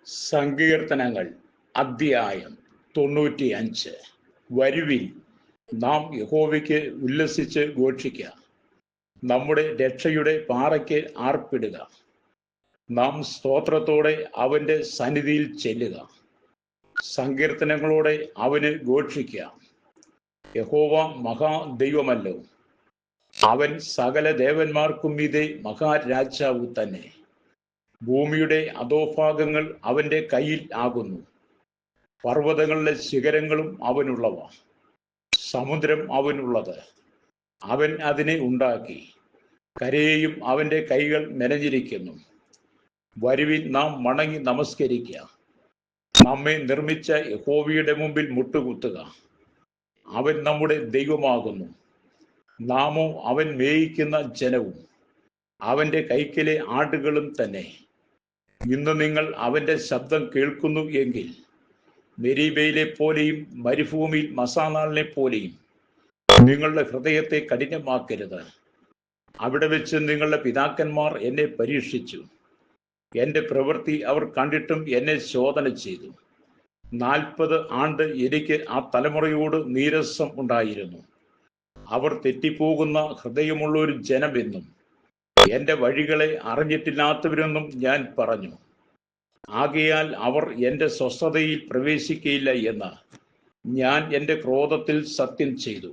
സങ്കീർത്തനങ്ങൾ അധ്യായം 95. വരുവിൻ, നാം യഹോവയ്ക്ക് ഉല്ലസിച്ച് ഘോഷിക്കാം. നമ്മുടെ രക്ഷയുടെ പാറയ്ക്ക് ആർപ്പിടുക. നാം സ്തോത്രത്തോടെ അവന്റെ സന്നിധിയിൽ ചെല്ലുക. സങ്കീർത്തനങ്ങളോടെ അവന് ഘോഷിക്കാം. യഹോവ മഹാദൈവമല്ലോ, അവൻ സകല ദേവന്മാർക്കും മീതെ മഹാരാജാവു തന്നെ. ഭൂമിയുടെ അധോഭാഗങ്ങൾ അവന്റെ കയ്യിൽ ആകുന്നു. പർവ്വതങ്ങളുടെ ശിഖരങ്ങളും അവനുള്ളവ. സമുദ്രം അവനുള്ളത്, അവൻ അതിനെ ഉണ്ടാക്കി. കരയെയും അവന്റെ കൈകൾ മെനഞ്ഞിരിക്കുന്നു. വരുവിൻ, നാം വണങ്ങി നമസ്കരിക്കുക. നമ്മെ നിർമ്മിച്ച യഹോവയുടെ മുമ്പിൽ മുട്ടുകുത്തുക. അവൻ നമ്മുടെ ദൈവമാകുന്നു, നാമോ അവൻ മേയിക്കുന്ന ജനവും അവന്റെ കൈക്കലെ ആടുകളും തന്നെ. ഇന്ന് നിങ്ങൾ അവന്റെ ശബ്ദം കേൾക്കുന്നു എങ്കിൽ മെരീബയിലെ പോലെയും മരുഭൂമിയിൽ മസാനാളിനെ പോലെയും നിങ്ങളുടെ ഹൃദയത്തെ കഠിനമാക്കരുത്. അവിടെ വെച്ച് നിങ്ങളുടെ പിതാക്കന്മാർ എന്നെ പരീക്ഷിച്ചു. എൻ്റെ പ്രവൃത്തി അവർ കണ്ടിട്ടും എന്നെ ശോധന ചെയ്തു. 40 ആണ്ട് എനിക്ക് ആ തലമുറയോട് നീരസം ഉണ്ടായിരുന്നു. അവർ തെറ്റിപ്പോകുന്ന ഹൃദയമുള്ളൊരു ജനമെന്നും എൻ്റെ വഴികളെ അറിഞ്ഞിട്ടില്ലാത്തവരെന്നും ഞാൻ പറഞ്ഞു. ആകയാൽ അവർ എൻ്റെ സ്വസ്ഥതയിൽ പ്രവേശിക്കയില്ല എന്ന് ഞാൻ എൻ്റെ ക്രോധത്തിൽ സത്യം ചെയ്തു.